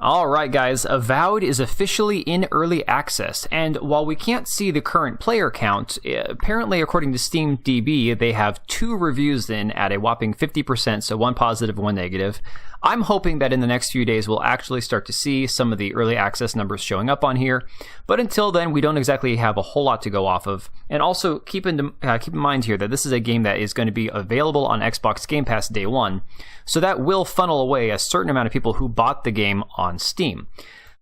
Alright guys, Avowed is officially in early access, and while we can't see the current player count, apparently according to SteamDB, they have 2 reviews in at a whopping 50%, so 1 positive, 1 negative. I'm hoping that in the next few days we'll actually start to see some of the early access numbers showing up on here, but until then we don't exactly have a whole lot to go off of. And also keep in mind here that this is a game that is going to be available on Xbox Game Pass day 1, so that will funnel away a certain amount of people who bought the game on Steam.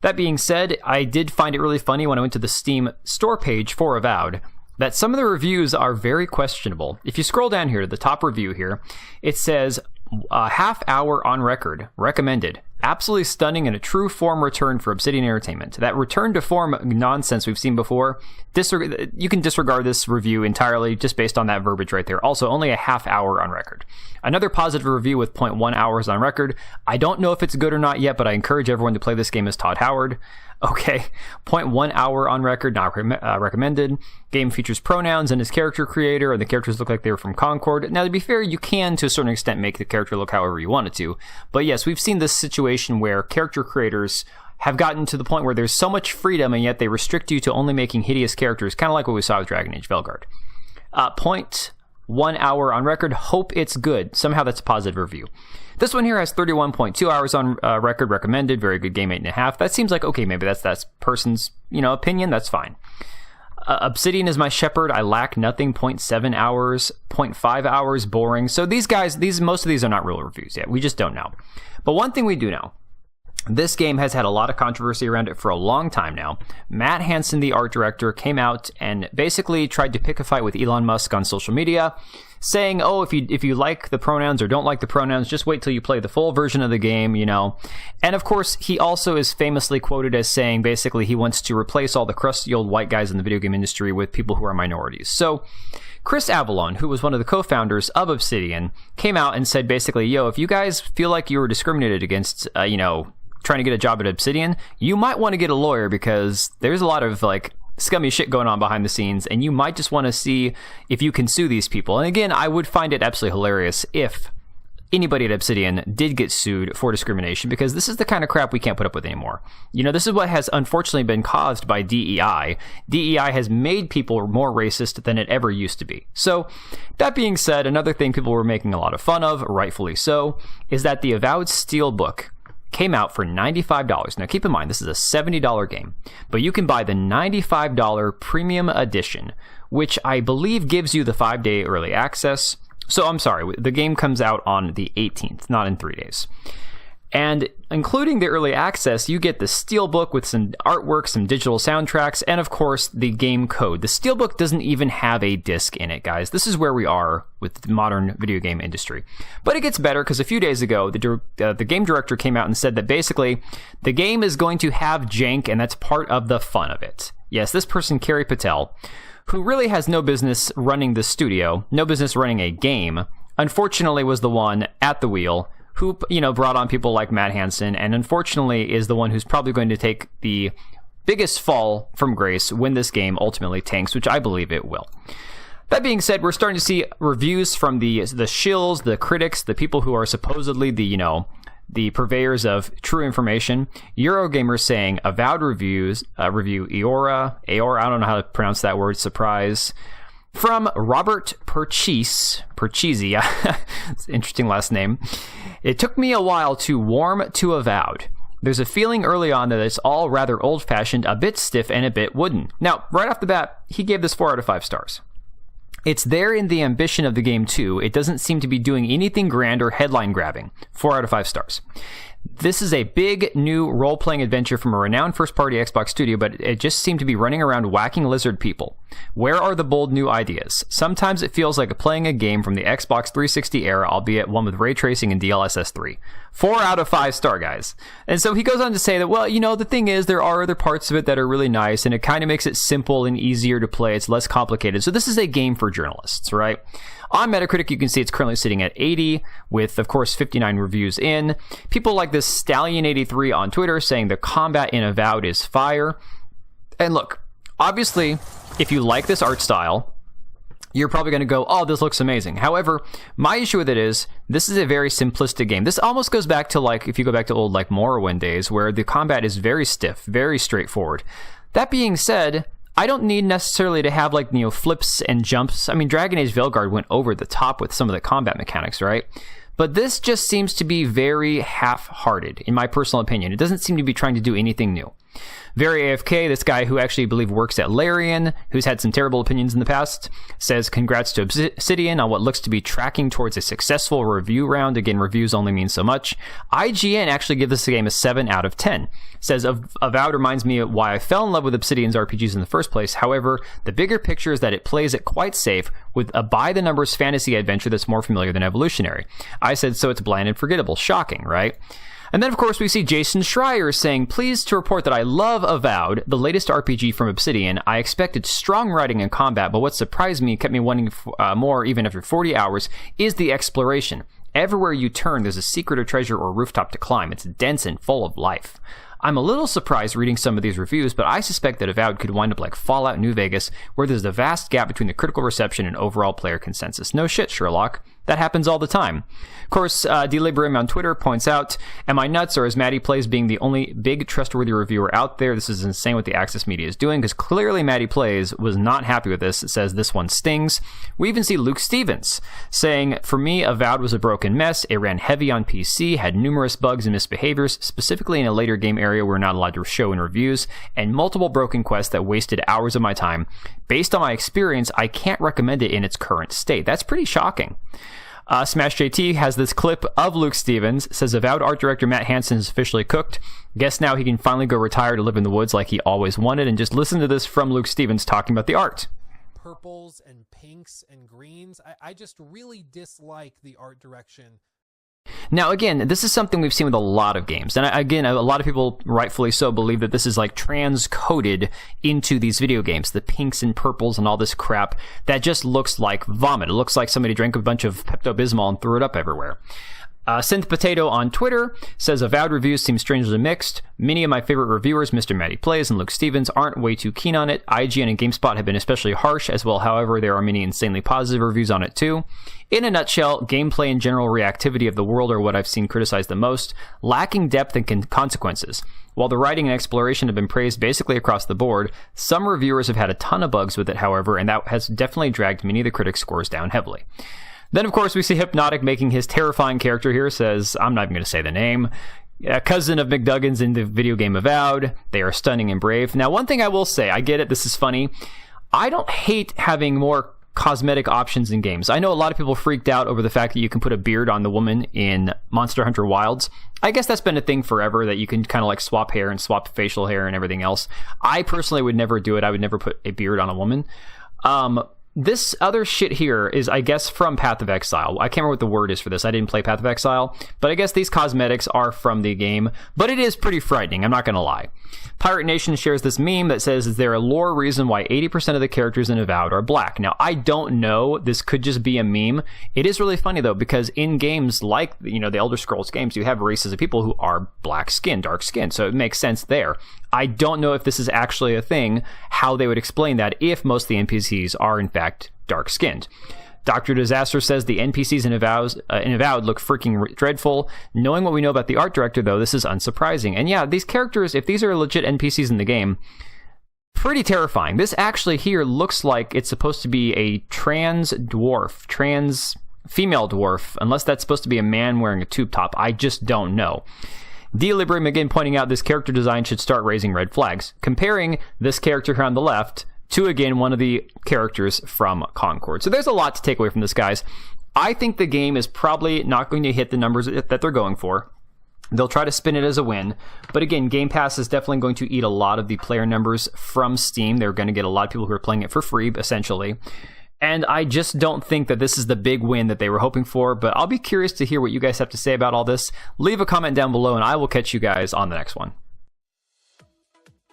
That being said, I did find it really funny when I went to the Steam store page for Avowed that some of the reviews are very questionable. If you scroll down here to the top review here, it says half hour on record, recommended, absolutely stunning and a true form return for Obsidian Entertainment. That return to form nonsense we've seen before, you can disregard this review entirely just based on that verbiage right there. Also, only a half hour on record. Another positive review with 0.1 hours on record. I don't know if it's good or not yet, but I encourage everyone to play this game as Todd Howard. Okay, 0.1 hour on record, not recommended. Game features pronouns and his character creator, and the characters look like they were from Concord. Now, to be fair, you can, to a certain extent, make the character look however you want it to. But yes, we've seen this situation where character creators have gotten to the point where there's so much freedom, and yet they restrict you to only making hideous characters, kind of like what we saw with Dragon Age Velguard. 0.1 hour on record, hope it's good. Somehow that's a positive review. This one here has 31.2 hours on record, recommended, very good game, 8.5. That seems like, okay, maybe that's person's, opinion, that's fine. Obsidian is my shepherd, I lack nothing, 0.7 hours, 0.5 hours, boring. So these guys, most of these are not real reviews yet, we just don't know. But one thing we do know, this game has had a lot of controversy around it for a long time now. Matt Hansen, the art director, came out and basically tried to pick a fight with Elon Musk on social media, saying, oh, if you like the pronouns or don't like the pronouns, just wait till you play the full version of the game, And of course, he also is famously quoted as saying, basically, he wants to replace all the crusty old white guys in the video game industry with people who are minorities. So Chris Avellone, who was one of the co-founders of Obsidian, came out and said basically, yo, if you guys feel like you were discriminated against, trying to get a job at Obsidian, you might want to get a lawyer because there's a lot of scummy shit going on behind the scenes, and you might just want to see if you can sue these people. And again, I would find it absolutely hilarious if anybody at Obsidian did get sued for discrimination, because this is the kind of crap we can't put up with anymore. This is what has unfortunately been caused by DEI. DEI has made people more racist than it ever used to be. So that being said, another thing people were making a lot of fun of, rightfully so, is that the Avowed Steelbook came out for $95. Now keep in mind, this is a $70 game, but you can buy the $95 premium edition, which I believe gives you the 5-day early access. So I'm sorry, the game comes out on the 18th, not in 3 days. And including the early access, you get the Steelbook with some artwork, some digital soundtracks, and of course the game code. The Steelbook doesn't even have a disc in it, guys. This is where we are with the modern video game industry. But it gets better because a few days ago, the game director came out and said that basically the game is going to have jank, and that's part of the fun of it. Yes, this person, Carrie Patel, who really has no business running the studio, no business running a game, unfortunately was the one at the wheel who, brought on people like Matt Hansen, and unfortunately is the one who's probably going to take the biggest fall from grace when this game ultimately tanks, which I believe it will. That being said, we're starting to see reviews from the shills, the critics, the people who are supposedly the purveyors of true information. Eurogamer saying Avowed review Eora, I don't know how to pronounce that word, surprise. From Robert Perchese, it's an interesting last name. It took me a while to warm to Avowed. There's a feeling early on that it's all rather old-fashioned, a bit stiff, and a bit wooden. Now, right off the bat, he gave this 4 out of 5 stars. It's there in the ambition of the game too. It doesn't seem to be doing anything grand or headline grabbing. 4 out of 5 stars. This is a big new role-playing adventure from a renowned first-party Xbox studio, but it just seemed to be running around whacking lizard people. Where are the bold new ideas? Sometimes it feels like playing a game from the Xbox 360 era, albeit one with ray tracing and DLSS 3. 4 out of 5 star, guys. And so he goes on to say that, well, the thing is, there are other parts of it that are really nice, and it kind of makes it simple and easier to play. It's less complicated. So this is a game for journalists, right? On Metacritic, you can see it's currently sitting at 80, with, of course, 59 reviews in. People like this Stallion83 on Twitter saying the combat in Avowed is fire. And look, obviously, if you like this art style, you're probably going to go, oh, this looks amazing. However, my issue with it is this is a very simplistic game. This almost goes back to like if you go back to old like Morrowind days where the combat is very stiff, very straightforward. That being said, I don't need necessarily to have like, you know, flips and jumps. I mean, Dragon Age Veilguard went over the top with some of the combat mechanics, right? But this just seems to be very half-hearted, in my personal opinion. It doesn't seem to be trying to do anything new. Very AFK, this guy who actually I believe works at Larian, who's had some terrible opinions in the past, says congrats to Obsidian on what looks to be tracking towards a successful review round. Again, reviews only mean so much. IGN actually gives this game a 7 out of 10. Says Avowed reminds me of why I fell in love with Obsidian's RPGs in the first place. However, the bigger picture is that it plays it quite safe with a by-the-numbers fantasy adventure that's more familiar than evolutionary. I said, so it's bland and forgettable. Shocking, right? And then, of course, we see Jason Schreier saying, pleased to report that I love Avowed, the latest RPG from Obsidian. I expected strong writing and combat, but what surprised me, kept me wanting more even after 40 hours, is the exploration. Everywhere you turn, there's a secret or treasure or rooftop to climb. It's dense and full of life. I'm a little surprised reading some of these reviews, but I suspect that Avowed could wind up like Fallout New Vegas, where there's a vast gap between the critical reception and overall player consensus. No shit, Sherlock. That happens all the time. Of course, Delibrim on Twitter points out, am I nuts, or is Maddie Plays being the only big trustworthy reviewer out there? This is insane what the Access Media is doing, because clearly Maddie Plays was not happy with this. It says this one stings. We even see Luke Stevens saying, for me, Avowed was a broken mess. It ran heavy on PC, had numerous bugs and misbehaviors, specifically in a later game area we're not allowed to show in reviews, and multiple broken quests that wasted hours of my time. Based on my experience, I can't recommend it in its current state. That's pretty shocking. Smash JT has this clip of Luke Stevens, says Avowed art director Matt Hansen is officially cooked. Guess now he can finally go retire to live in the woods like he always wanted, and just listen to this from Luke Stevens talking about the art. Purples and pinks and greens. I just really dislike the art direction. Now, again, this is something we've seen with a lot of games. And again, a lot of people, rightfully so, believe that this is like transcoded into these video games. The pinks and purples and all this crap that just looks like vomit. It looks like somebody drank a bunch of Pepto-Bismol and threw it up everywhere. Synth Potato on Twitter says Avowed reviews seem strangely mixed. Many of my favorite reviewers, Mr. Matty Plays and Luke Stevens, aren't way too keen on it. IGN and GameSpot have been especially harsh as well. However, there are many insanely positive reviews on it too. In a nutshell, gameplay and general reactivity of the world are what I've seen criticized the most, lacking depth and consequences. While the writing and exploration have been praised basically across the board, some reviewers have had a ton of bugs with it, however, and that has definitely dragged many of the critics' scores down heavily. Then, of course, we see Hypnotic making his terrifying character here, says, I'm not even going to say the name, a cousin of McDuggan's in the video game Avowed. They are stunning and brave. Now, one thing I will say, I get it, this is funny. I don't hate having more cosmetic options in games. I know a lot of people freaked out over the fact that you can put a beard on the woman in Monster Hunter Wilds. I guess that's been a thing forever, that you can kind of like swap hair and swap facial hair and everything else. I personally would never do it. I would never put a beard on a woman. This other shit here is, I guess, from Path of Exile. I can't remember what the word is for this. I didn't play Path of Exile, but I guess these cosmetics are from the game, but it is pretty frightening, I'm not going to lie. Pirate Nation shares this meme that says, is there a lore reason why 80% of the characters in Avowed are black? Now, I don't know. This could just be a meme. It is really funny, though, because in games like, the Elder Scrolls games, you have races of people who are black skinned, dark skinned, so it makes sense there. I don't know if this is actually a thing, how they would explain that if most of the NPCs are, in fact, dark-skinned. Dr. Disaster says the NPCs in Avowed look freaking dreadful. Knowing what we know about the art director, though, this is unsurprising. And yeah, these characters, if these are legit NPCs in the game, pretty terrifying. This actually here looks like it's supposed to be a trans female dwarf, unless that's supposed to be a man wearing a tube top. I just don't know. Delibrim again pointing out this character design should start raising red flags, comparing this character here on the left to, again, one of the characters from Concord. So there's a lot to take away from this, guys. I think the game is probably not going to hit the numbers that they're going for. They'll try to spin it as a win. But again, Game Pass is definitely going to eat a lot of the player numbers from Steam. They're going to get a lot of people who are playing it for free, essentially. And I just don't think that this is the big win that they were hoping for, but I'll be curious to hear what you guys have to say about all this. Leave a comment down below, and I will catch you guys on the next one.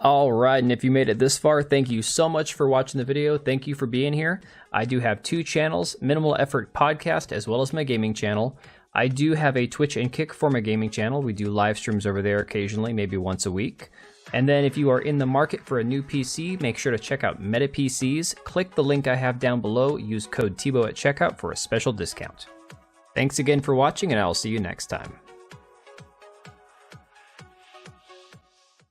All right, and if you made it this far, thank you so much for watching the video. Thank you for being here. I do have two channels, Minimal Effort Podcast, as well as my gaming channel. I do have a Twitch and Kickforma gaming channel. We do live streams over there occasionally, maybe once a week. And then if you are in the market for a new PC, make sure to check out Meta PCs. Click the link I have down below. Use code TBO at checkout for a special discount. Thanks again for watching, and I'll see you next time.